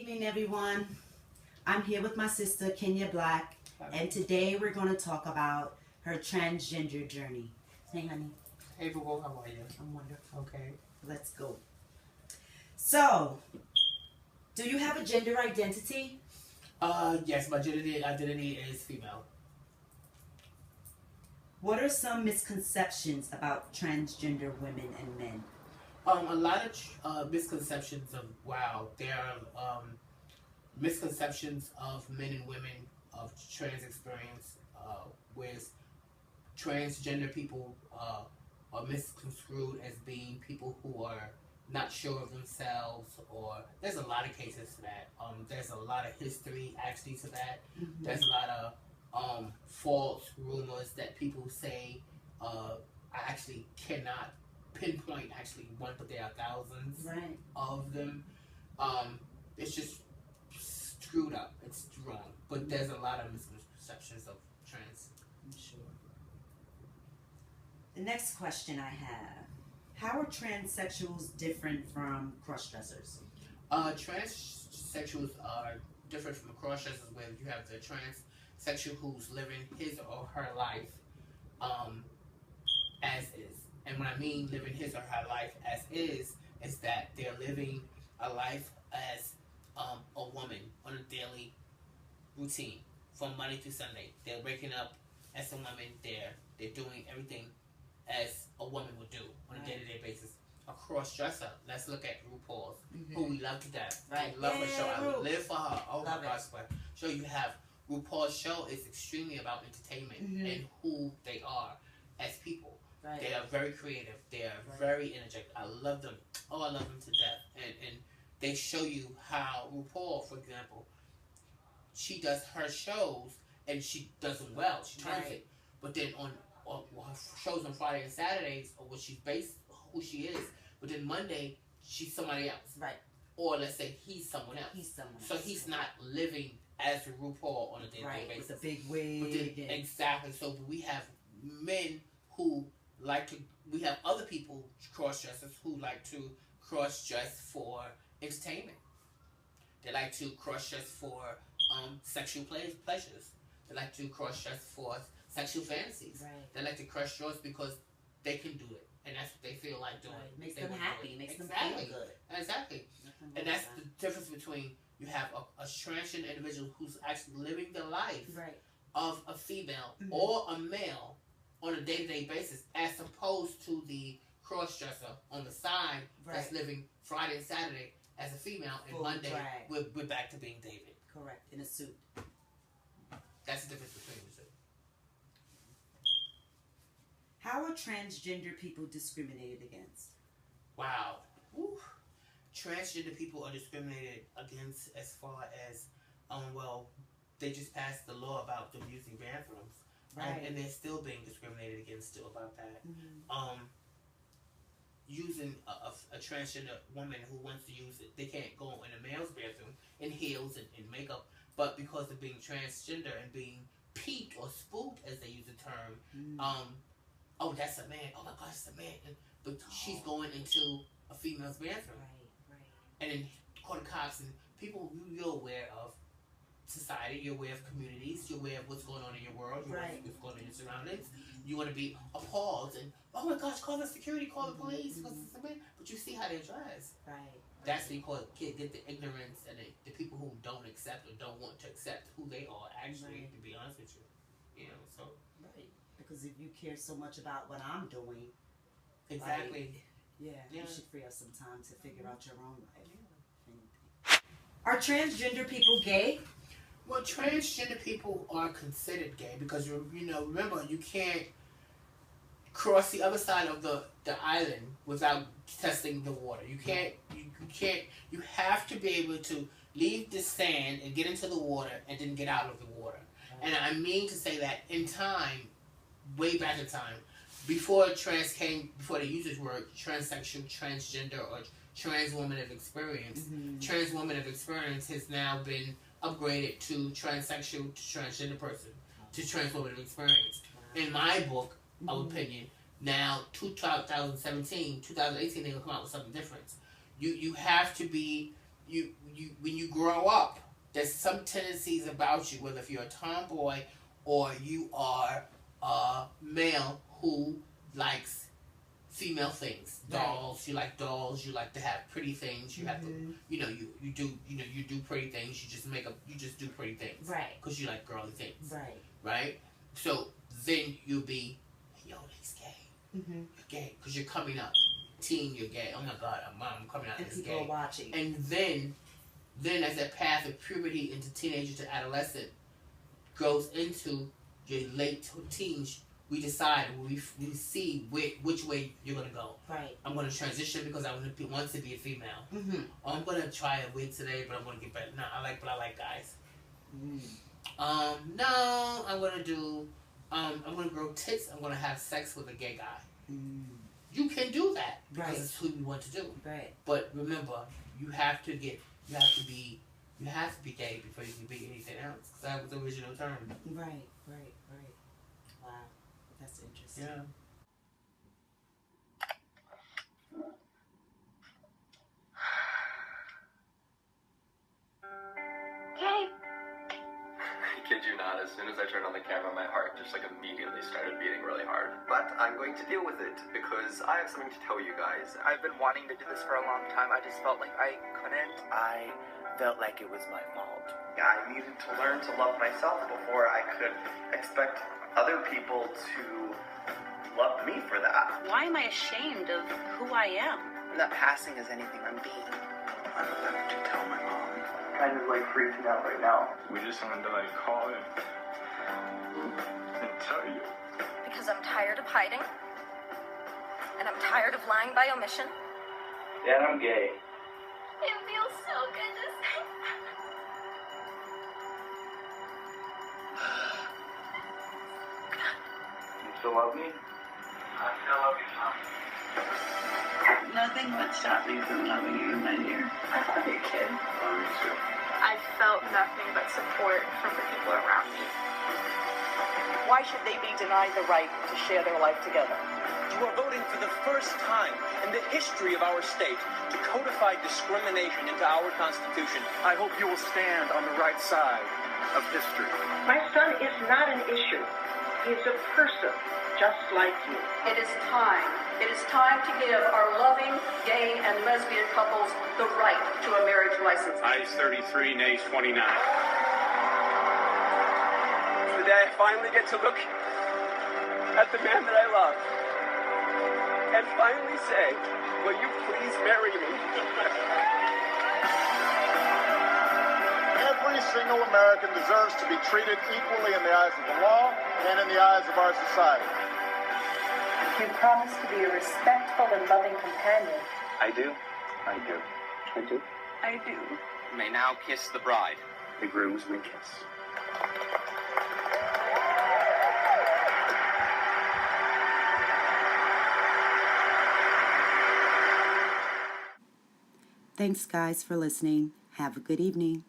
evening, everyone. I'm here with my sister, Kenya Black, and today we're going to talk about her transgender journey. Hey, honey. Hey, Boo, how are you? I'm wonderful. Okay. Let's go. So, do you have a gender identity? Yes, my gender identity is female. What are some misconceptions about transgender women and men? A lot of misconceptions of there are misconceptions of men and women of trans experience, with transgender people are misconstrued as being people who are not sure of themselves, or there's a lot of cases to that. There's a lot of history actually to that. Mm-hmm. There's a lot of false rumors that people say. I actually cannot pinpoint actually one, but there are thousands of them. It's just screwed up. It's wrong. But there's a lot of misconceptions of trans. I'm sure. The next question I have: how are transsexuals different from crossdressers? Transsexuals are different from crossdressers, where you have the transsexual who's living his or her life as is. And when I mean living his or her life as is that they're living a life as a woman on a daily routine from Monday through Sunday. They're waking up as a woman. They're doing everything as a woman would do on a day-to-day basis. A cross-dresser. Let's look at RuPaul's, who we love to death. I love her show. I live for her. Oh my gosh, but show you have RuPaul's show is extremely about entertainment and who they are as people. They are very creative. They are very energetic. I love them. Oh, I love them to death. And they show you how RuPaul, for example, she does her shows and she does them well. She turns it. But then on her shows on Friday and Saturdays, or what she's based, who she is. But then Monday, she's somebody else. Right. Or let's say he's someone else. He's someone else. So he's not living as RuPaul on a day-to-day basis. With a big wig. Exactly. So we have men who like to, we have other people, cross-dressers, who like to cross-dress for entertainment. They like to cross-dress for sexual pleasures. They like to cross-dress for sexual fantasies. They like to cross-dress because they can do it. And that's what they feel like doing. Makes them happy. Makes them feel good. Exactly. And that's the difference between, you have a transgender individual who's actually living the life of a female or a male on a day-to-day basis, as opposed to the cross-dresser on the side that's living Friday and Saturday as a female, and full Monday we're back to being David. Correct. In a suit. That's the difference between the two. How are transgender people discriminated against? Wow. Woo. Transgender people are discriminated against as far as, they just passed the law about them using bathrooms. And they're still being discriminated against still about that. Using a transgender woman who wants to use it, they can't go in a male's bathroom in heels and makeup, but because of being transgender and being peeped or spooked, as they use the term, oh, that's a man. Oh my gosh, it's a man. But she's going into a female's bathroom. And then call the cops, and people, you're aware of society, you're aware of communities, you're aware of what's going on in your world, you're aware of what's going on in your surroundings. You want to be appalled and, oh my gosh, call the security, call the police, because it's a man. But you see how they dress. That's what you call it, get the ignorance and the people who don't accept or don't want to accept who they are, actually, to be honest with you. You know, so. Because if you care so much about what I'm doing. Exactly. You should free up some time to figure out your own life. Are transgender people gay? Well, transgender people are considered gay because, remember, you can't cross the other side of the island without testing the water. You have to be able to leave the sand and get into the water and then get out of the water. And I mean to say that in time, way back in time, before they used this word, transsexual, transgender, or trans woman of experience, trans woman of experience has now been upgraded to transsexual, to transgender person, to trans woman of experience. In my book of opinion, now 2017, 2018, they're going to come out with something different. You have to be when you grow up, there's some tendencies about you, whether if you're a tomboy or you are a male who likes female things, dolls. You like dolls. You like to have pretty things. You have to, you do pretty things. You just do pretty things, right? Because you like girly things, right. So then you'll be, yo, he's gay. You're gay because you're coming up, teen. You're gay. Oh my God, I'm coming out as gay. People are watching. And then as that path of puberty into teenager to adolescent goes into your late teens, we decide, we see which way you're going to go. Right. I'm going to transition because I want to be a female. Or I'm going to try a wig today, but I'm going to get better. No, I like guys. No, I'm going to grow tits. I'm going to have sex with a gay guy. You can do that because it's who you want to do. Right. But remember, you have to be gay before you can be anything else. Because that was the original term. Right. Wow, that's interesting. Yeah. Kid you not, as soon as I turned on the camera, my heart just immediately started beating really hard. But I'm going to deal with it because I have something to tell you guys. I've been wanting to do this for a long time. I just felt like I couldn't. I felt like it was my fault. I needed to learn to love myself before I could expect other people to love me for that. Why am I ashamed of who I am? I'm not passing as anything I'm being. I'm about to tell my mom. Kind of freaking out right now. We just wanted to call in and tell you. Because I'm tired of hiding. And I'm tired of lying by omission. Dad, I'm gay. It feels so good to say that. You still love me? I still love you, Mom. Nothing would stop me from loving you, my dear. I love you, kid. Love you too. I felt nothing but support from the people around me. Why should they be denied the right to share their life together? You are voting for the first time in the history of our state to codify discrimination into our Constitution. I hope you will stand on the right side of history. My son is not an issue. He is a person, just like you. It is time. It is time to give our loving gay and lesbian couples the right to a marriage license. Ayes 33, nays 29. Today I finally get to look at the man that I love and finally say, will you please marry me? Every single American deserves to be treated equally in the eyes of the law and in the eyes of our society. You promise to be a respectful and loving companion. I do. I do. I do. I do. You may now kiss the bride. The grooms may kiss. Thanks, guys, for listening. Have a good evening.